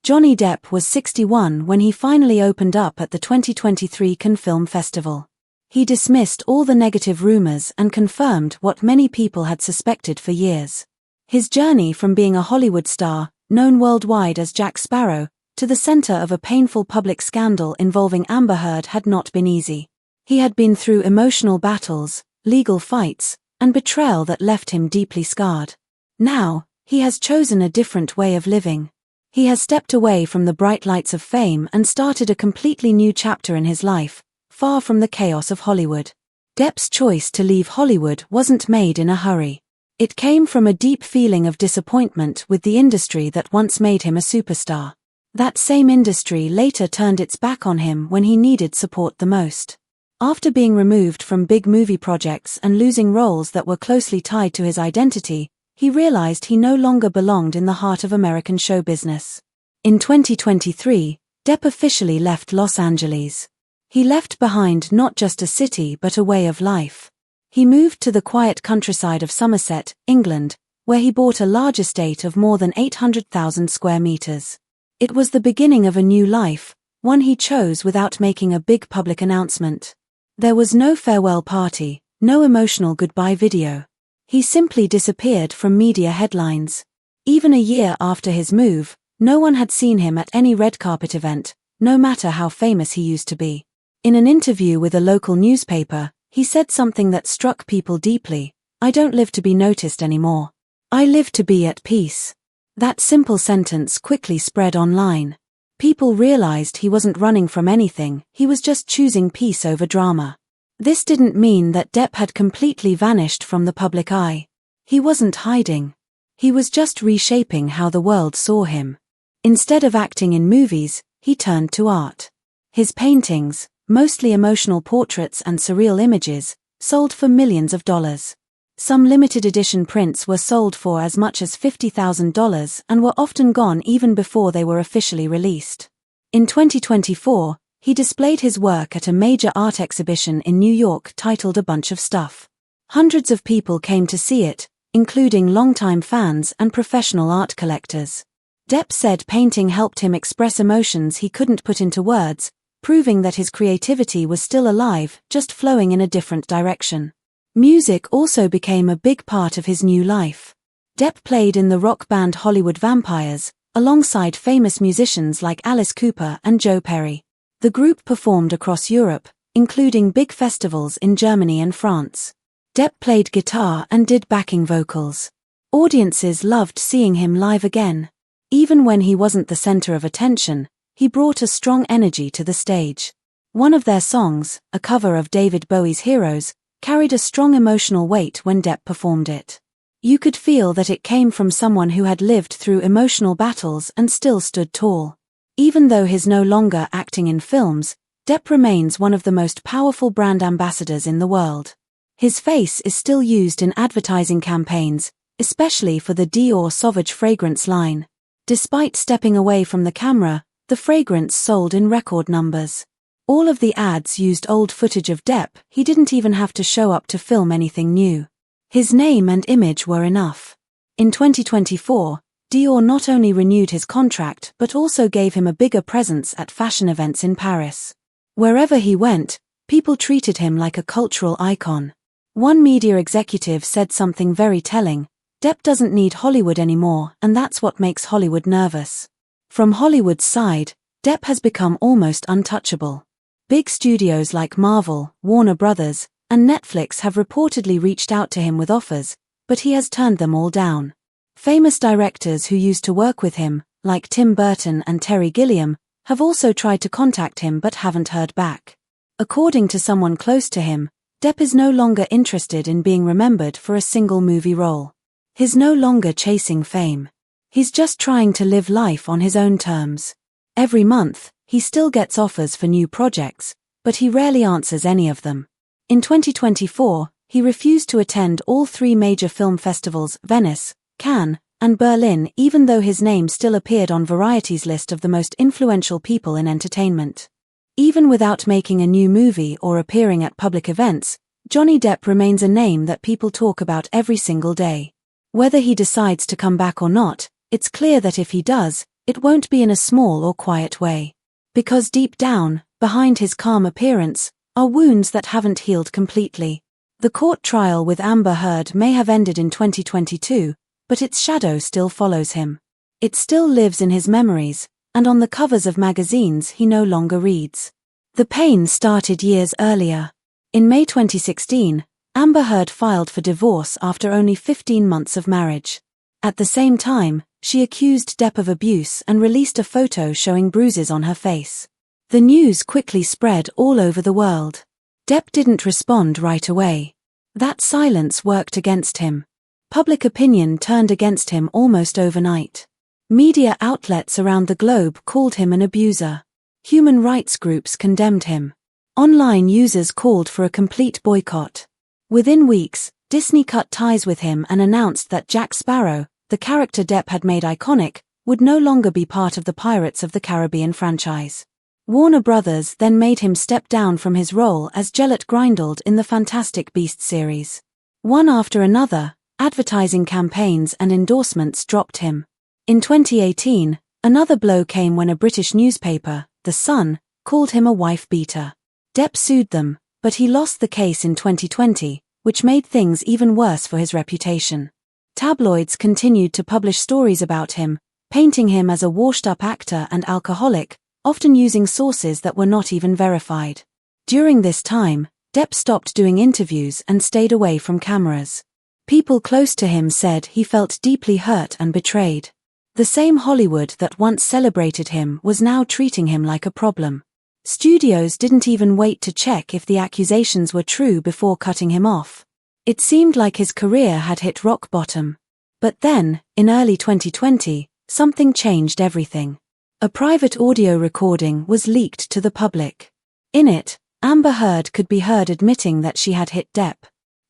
Johnny Depp was 61 when he finally opened up at the 2023 Cannes Film Festival. He dismissed all the negative rumors and confirmed what many people had suspected for years. His journey from being a Hollywood star, known worldwide as Jack Sparrow, to the center of a painful public scandal involving Amber Heard had not been easy. He had been through emotional battles, legal fights, and betrayal that left him deeply scarred. Now, he has chosen a different way of living. He has stepped away from the bright lights of fame and started a completely new chapter in his life, far from the chaos of Hollywood. Depp's choice to leave Hollywood wasn't made in a hurry. It came from a deep feeling of disappointment with the industry that once made him a superstar. That same industry later turned its back on him when he needed support the most. After being removed from big movie projects and losing roles that were closely tied to his identity, he realized he no longer belonged in the heart of American show business. In 2023, Depp officially left Los Angeles. He left behind not just a city but a way of life. He moved to the quiet countryside of Somerset, England, where he bought a large estate of more than 800,000 square meters. It was the beginning of a new life, one he chose without making a big public announcement. There was no farewell party, no emotional goodbye video. He simply disappeared from media headlines. Even a year after his move, no one had seen him at any red carpet event, no matter how famous he used to be. In an interview with a local newspaper, he said something that struck people deeply: "I don't live to be noticed anymore. I live to be at peace." That simple sentence quickly spread online. People realized he wasn't running from anything, he was just choosing peace over drama. This didn't mean that Depp had completely vanished from the public eye. He wasn't hiding. He was just reshaping how the world saw him. Instead of acting in movies, he turned to art. His paintings, mostly emotional portraits and surreal images, sold for millions of dollars. Some limited edition prints were sold for as much as $50,000 and were often gone even before they were officially released. In 2024, he displayed his work at a major art exhibition in New York titled A Bunch of Stuff. Hundreds of people came to see it, including longtime fans and professional art collectors. Depp said painting helped him express emotions he couldn't put into words, proving that his creativity was still alive, just flowing in a different direction. Music also became a big part of his new life. Depp played in the rock band Hollywood Vampires, alongside famous musicians like Alice Cooper and Joe Perry. The group performed across Europe, including big festivals in Germany and France. Depp played guitar and did backing vocals. Audiences loved seeing him live again. Even when he wasn't the center of attention, he brought a strong energy to the stage. One of their songs, a cover of David Bowie's Heroes, carried a strong emotional weight when Depp performed it. You could feel that it came from someone who had lived through emotional battles and still stood tall. Even though he's no longer acting in films, Depp remains one of the most powerful brand ambassadors in the world. His face is still used in advertising campaigns, especially for the Dior Sauvage fragrance line. Despite stepping away from the camera, the fragrance sold in record numbers. All of the ads used old footage of Depp. He didn't even have to show up to film anything new. His name and image were enough. In 2024, Dior not only renewed his contract but also gave him a bigger presence at fashion events in Paris. Wherever he went, people treated him like a cultural icon. One media executive said something very telling: "Depp doesn't need Hollywood anymore, and that's what makes Hollywood nervous." From Hollywood's side, Depp has become almost untouchable. Big studios like Marvel, Warner Brothers, and Netflix have reportedly reached out to him with offers, but he has turned them all down. Famous directors who used to work with him, like Tim Burton and Terry Gilliam, have also tried to contact him but haven't heard back. According to someone close to him, Depp is no longer interested in being remembered for a single movie role. He's no longer chasing fame. He's just trying to live life on his own terms. Every month, he still gets offers for new projects, but he rarely answers any of them. In 2024, he refused to attend all three major film festivals, Venice, Cannes, and Berlin, even though his name still appeared on Variety's list of the most influential people in entertainment. Even without making a new movie or appearing at public events, Johnny Depp remains a name that people talk about every single day. Whether he decides to come back or not, it's clear that if he does, It won't be in a small or quiet way. Because deep down, behind his calm appearance, are wounds that haven't healed completely. The court trial with Amber Heard may have ended in 2022, but its shadow still follows him. It still lives in his memories, and on the covers of magazines he no longer reads. The pain started years earlier. In May 2016, Amber Heard filed for divorce after only 15 months of marriage. At the same time, she accused Depp of abuse and released a photo showing bruises on her face. The news quickly spread all over the world. Depp didn't respond right away. That silence worked against him. Public opinion turned against him almost overnight. Media outlets around the globe called him an abuser. Human rights groups condemned him. Online users called for a complete boycott. Within weeks, Disney cut ties with him and announced that Jack Sparrow, the character Depp had made iconic, would no longer be part of the Pirates of the Caribbean franchise. Warner Brothers then made him step down from his role as Gellert Grindelwald in the Fantastic Beasts series. One after another, advertising campaigns and endorsements dropped him. In 2018, another blow came when a British newspaper, The Sun, called him a wife-beater. Depp sued them, but he lost the case in 2020, which made things even worse for his reputation. Tabloids continued to publish stories about him, painting him as a washed-up actor and alcoholic, often using sources that were not even verified. During this time, Depp stopped doing interviews and stayed away from cameras. People close to him said he felt deeply hurt and betrayed. The same Hollywood that once celebrated him was now treating him like a problem. Studios didn't even wait to check if the accusations were true before cutting him off. It seemed like his career had hit rock bottom. But then, in early 2020, something changed everything. A private audio recording was leaked to the public. In it, Amber Heard could be heard admitting that she had hit Depp.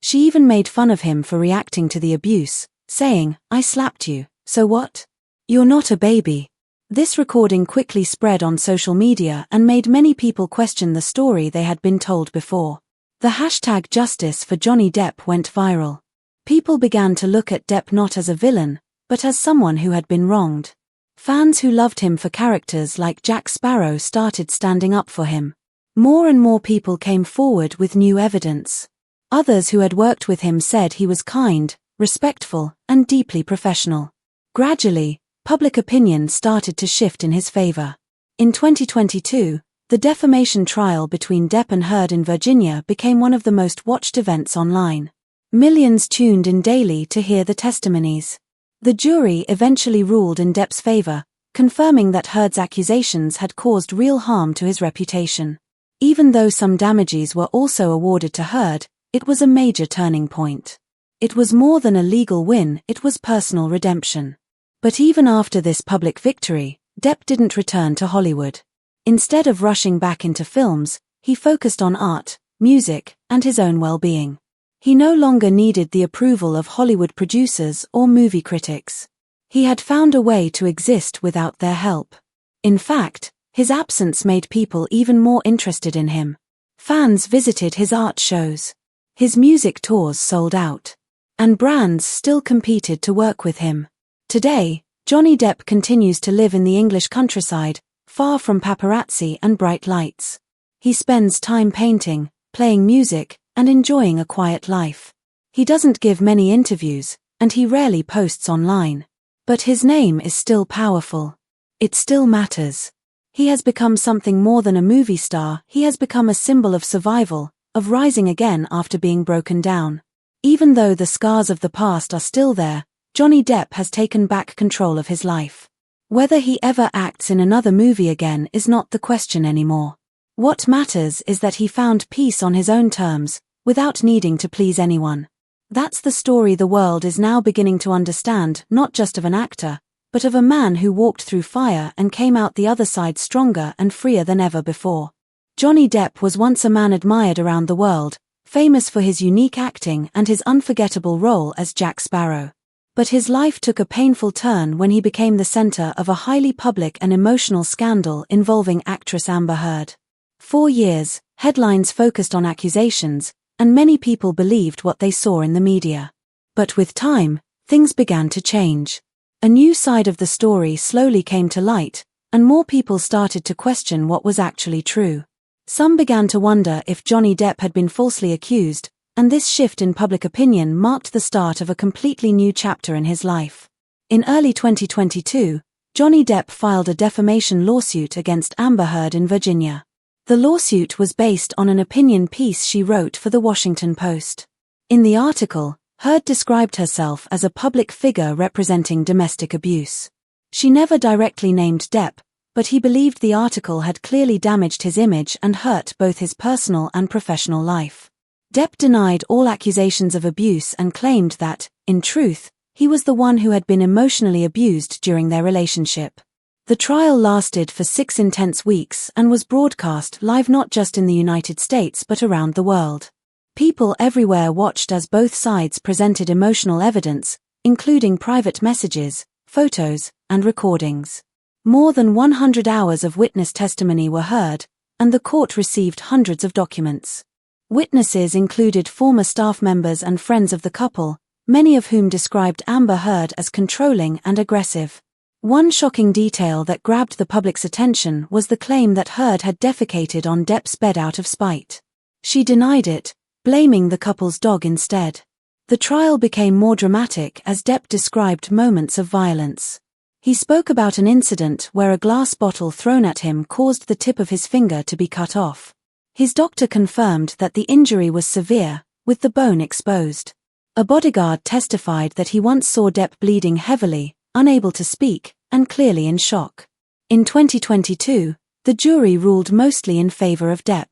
She even made fun of him for reacting to the abuse, saying, "I slapped you, so what? You're not a baby." This recording quickly spread on social media and made many people question the story they had been told before. The hashtag Justice for Johnny Depp went viral. People began to look at Depp not as a villain, but as someone who had been wronged. Fans who loved him for characters like Jack Sparrow started standing up for him. More and more people came forward with new evidence. Others who had worked with him said he was kind, respectful, and deeply professional. Gradually, public opinion started to shift in his favor. In 2022, the defamation trial between Depp and Heard in Virginia became one of the most watched events online. Millions tuned in daily to hear the testimonies. The jury eventually ruled in Depp's favor, confirming that Heard's accusations had caused real harm to his reputation. Even though some damages were also awarded to Heard, it was a major turning point. It was more than a legal win, it was personal redemption. But even after this public victory, Depp didn't return to Hollywood. Instead of rushing back into films, he focused on art, music, and his own well-being. He no longer needed the approval of Hollywood producers or movie critics. He had found a way to exist without their help. In fact, his absence made people even more interested in him. Fans visited his art shows. His music tours sold out. And brands still competed to work with him. Today, Johnny Depp continues to live in the English countryside, far from paparazzi and bright lights. He spends time painting, playing music, and enjoying a quiet life. He doesn't give many interviews, and he rarely posts online. But his name is still powerful. It still matters. He has become something more than a movie star. He has become a symbol of survival, of rising again after being broken down. Even though the scars of the past are still there, Johnny Depp has taken back control of his life. Whether he ever acts in another movie again is not the question anymore. What matters is that he found peace on his own terms, without needing to please anyone. That's the story the world is now beginning to understand, not just of an actor, but of a man who walked through fire and came out the other side stronger and freer than ever before. Johnny Depp was once a man admired around the world, famous for his unique acting and his unforgettable role as Jack Sparrow. But his life took a painful turn when he became the center of a highly public and emotional scandal involving actress Amber Heard. For years, headlines focused on accusations, and many people believed what they saw in the media. But with time, things began to change. A new side of the story slowly came to light, and more people started to question what was actually true. Some began to wonder if Johnny Depp had been falsely accused, and this shift in public opinion marked the start of a completely new chapter in his life. In early 2022, Johnny Depp filed a defamation lawsuit against Amber Heard in Virginia. The lawsuit was based on an opinion piece she wrote for The Washington Post. In the article, Heard described herself as a public figure representing domestic abuse. She never directly named Depp, but he believed the article had clearly damaged his image and hurt both his personal and professional life. Depp denied all accusations of abuse and claimed that, in truth, he was the one who had been emotionally abused during their relationship. The trial lasted for 6 intense weeks and was broadcast live not just in the United States but around the world. People everywhere watched as both sides presented emotional evidence, including private messages, photos, and recordings. More than 100 hours of witness testimony were heard, and the court received hundreds of documents. Witnesses included former staff members and friends of the couple, many of whom described Amber Heard as controlling and aggressive. One shocking detail that grabbed the public's attention was the claim that Heard had defecated on Depp's bed out of spite. She denied it, blaming the couple's dog instead. The trial became more dramatic as Depp described moments of violence. He spoke about an incident where a glass bottle thrown at him caused the tip of his finger to be cut off. His doctor confirmed that the injury was severe, with the bone exposed. A bodyguard testified that he once saw Depp bleeding heavily, unable to speak, and clearly in shock. In 2022, the jury ruled mostly in favor of Depp.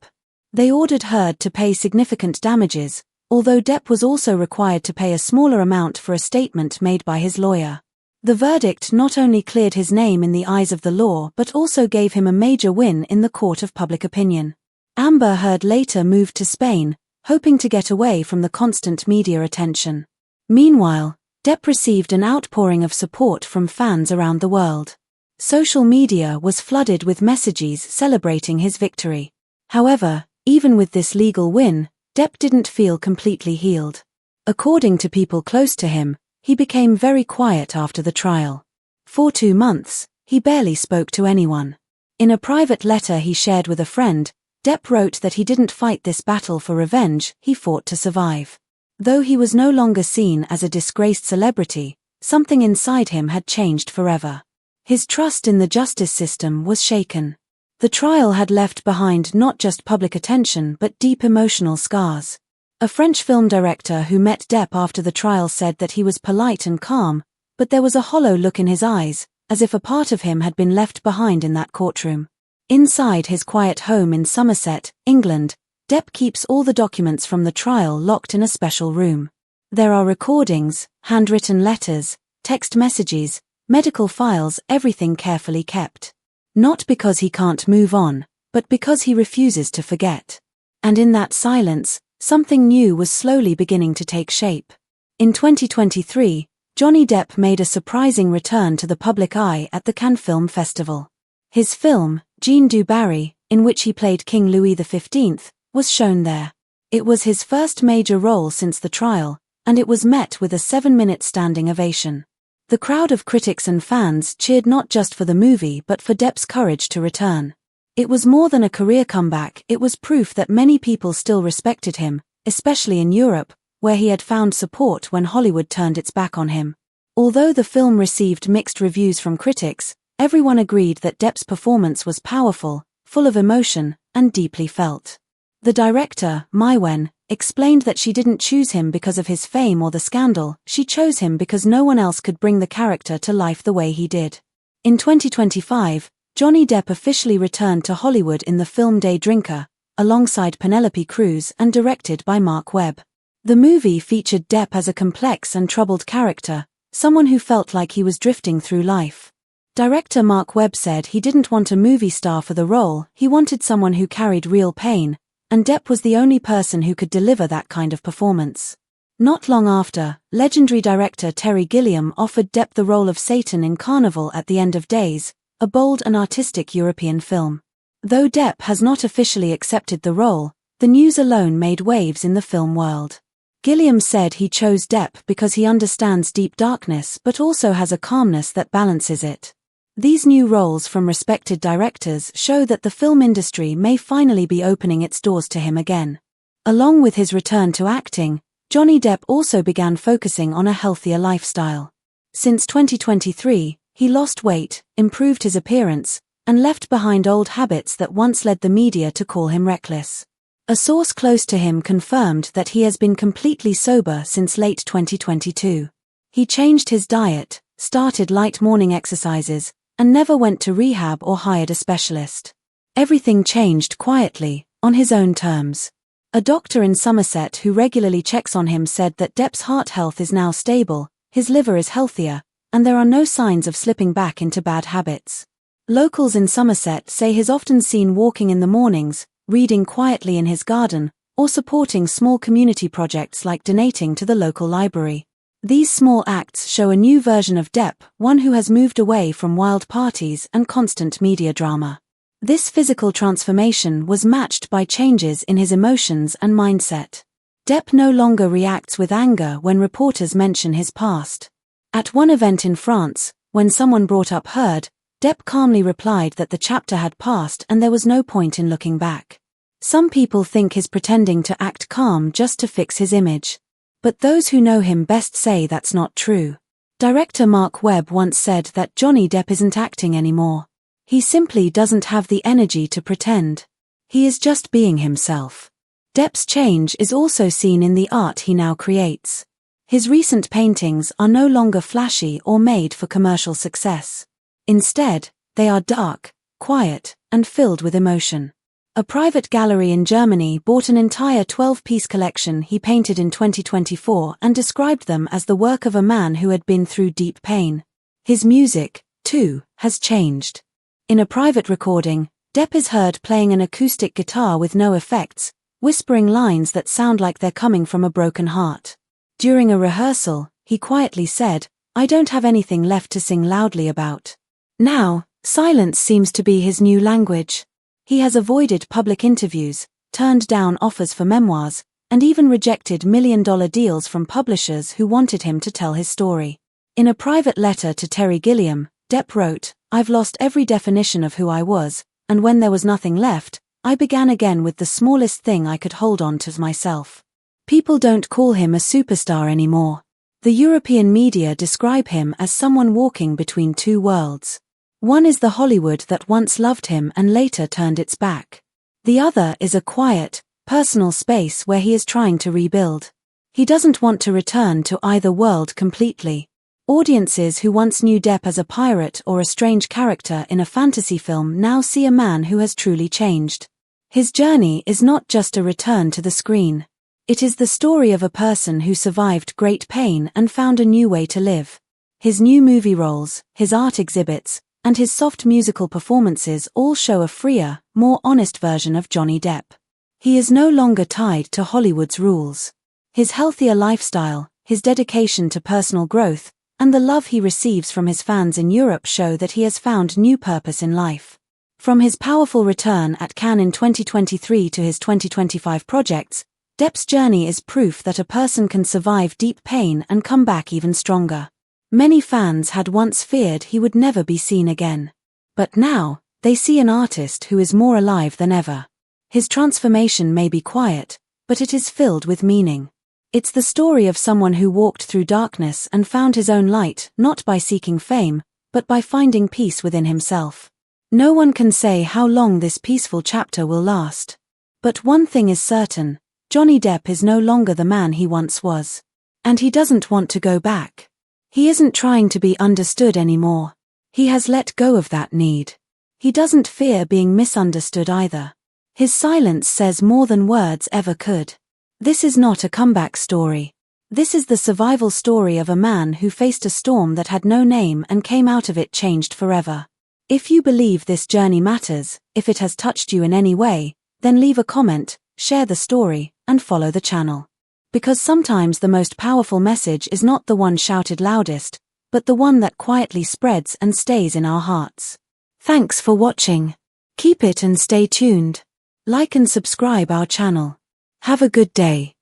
They ordered Heard to pay significant damages, although Depp was also required to pay a smaller amount for a statement made by his lawyer. The verdict not only cleared his name in the eyes of the law but also gave him a major win in the court of public opinion. Amber Heard later moved to Spain, hoping to get away from the constant media attention. Meanwhile, Depp received an outpouring of support from fans around the world. Social media was flooded with messages celebrating his victory. However, even with this legal win, Depp didn't feel completely healed. According to people close to him, he became very quiet after the trial. For 2 months, he barely spoke to anyone. In a private letter he shared with a friend, Depp wrote that he didn't fight this battle for revenge, he fought to survive. Though he was no longer seen as a disgraced celebrity, something inside him had changed forever. His trust in the justice system was shaken. The trial had left behind not just public attention but deep emotional scars. A French film director who met Depp after the trial said that he was polite and calm, but there was a hollow look in his eyes, as if a part of him had been left behind in that courtroom. Inside his quiet home in Somerset, England, Depp keeps all the documents from the trial locked in a special room. There are recordings, handwritten letters, text messages, medical files, everything carefully kept. Not because he can't move on, but because he refuses to forget. And in that silence, something new was slowly beginning to take shape. In 2023, Johnny Depp made a surprising return to the public eye at the Cannes Film Festival. His film, Jean du Barry, in which he played King Louis XV, was shown there. It was his first major role since the trial, and it was met with a 7-minute standing ovation. The crowd of critics and fans cheered not just for the movie but for Depp's courage to return. It was more than a career comeback, it was proof that many people still respected him, especially in Europe, where he had found support when Hollywood turned its back on him. Although the film received mixed reviews from critics, everyone agreed that Depp's performance was powerful, full of emotion, and deeply felt. The director, Mai Wen, explained that she didn't choose him because of his fame or the scandal, she chose him because no one else could bring the character to life the way he did. In 2025, Johnny Depp officially returned to Hollywood in the film Day Drinker, alongside Penelope Cruz and directed by Mark Webb. The movie featured Depp as a complex and troubled character, someone who felt like he was drifting through life. Director Mark Webb said he didn't want a movie star for the role, he wanted someone who carried real pain, and Depp was the only person who could deliver that kind of performance. Not long after, legendary director Terry Gilliam offered Depp the role of Satan in Carnival at the End of Days, a bold and artistic European film. Though Depp has not officially accepted the role, the news alone made waves in the film world. Gilliam said he chose Depp because he understands deep darkness but also has a calmness that balances it. These new roles from respected directors show that the film industry may finally be opening its doors to him again. Along with his return to acting, Johnny Depp also began focusing on a healthier lifestyle. Since 2023, he lost weight, improved his appearance, and left behind old habits that once led the media to call him reckless. A source close to him confirmed that he has been completely sober since late 2022. He changed his diet, started light morning exercises, and never went to rehab or hired a specialist. Everything changed quietly, on his own terms. A doctor in Somerset who regularly checks on him said that Depp's heart health is now stable, his liver is healthier, and there are no signs of slipping back into bad habits. Locals in Somerset say he's often seen walking in the mornings, reading quietly in his garden, or supporting small community projects like donating to the local library. These small acts show a new version of Depp, one who has moved away from wild parties and constant media drama. This physical transformation was matched by changes in his emotions and mindset. Depp no longer reacts with anger when reporters mention his past. At one event in France, when someone brought up Heard, Depp calmly replied that the chapter had passed and there was no point in looking back. Some people think he's pretending to act calm just to fix his image. But those who know him best say that's not true. Director Mark Webb once said that Johnny Depp isn't acting anymore. He simply doesn't have the energy to pretend. He is just being himself. Depp's change is also seen in the art he now creates. His recent paintings are no longer flashy or made for commercial success. Instead, they are dark, quiet, and filled with emotion. A private gallery in Germany bought an entire 12-piece collection he painted in 2024 and described them as the work of a man who had been through deep pain. His music, too, has changed. In a private recording, Depp is heard playing an acoustic guitar with no effects, whispering lines that sound like they're coming from a broken heart. During a rehearsal, he quietly said, "I don't have anything left to sing loudly about." Now, silence seems to be his new language. He has avoided public interviews, turned down offers for memoirs, and even rejected million-dollar deals from publishers who wanted him to tell his story. In a private letter to Terry Gilliam, Depp wrote, "I've lost every definition of who I was, and when there was nothing left, I began again with the smallest thing I could hold on to myself." People don't call him a superstar anymore. The European media describe him as someone walking between two worlds. One is the Hollywood that once loved him and later turned its back. The other is a quiet, personal space where he is trying to rebuild. He doesn't want to return to either world completely. Audiences who once knew Depp as a pirate or a strange character in a fantasy film now see a man who has truly changed. His journey is not just a return to the screen. It is the story of a person who survived great pain and found a new way to live. His new movie roles, his art exhibits, and his soft musical performances all show a freer, more honest version of Johnny Depp. He is no longer tied to Hollywood's rules. His healthier lifestyle, his dedication to personal growth, and the love he receives from his fans in Europe show that he has found new purpose in life. From his powerful return at Cannes in 2023 to his 2025 projects, Depp's journey is proof that a person can survive deep pain and come back even stronger. Many fans had once feared he would never be seen again. But now, they see an artist who is more alive than ever. His transformation may be quiet, but it is filled with meaning. It's the story of someone who walked through darkness and found his own light, not by seeking fame, but by finding peace within himself. No one can say how long this peaceful chapter will last. But one thing is certain, Johnny Depp is no longer the man he once was. And he doesn't want to go back. He isn't trying to be understood anymore. He has let go of that need. He doesn't fear being misunderstood either. His silence says more than words ever could. This is not a comeback story. This is the survival story of a man who faced a storm that had no name and came out of it changed forever. If you believe this journey matters, if it has touched you in any way, then leave a comment, share the story, and follow the channel. Because sometimes the most powerful message is not the one shouted loudest, but the one that quietly spreads and stays in our hearts. Thanks for watching. Keep it and stay tuned. Like and subscribe our channel. Have a good day.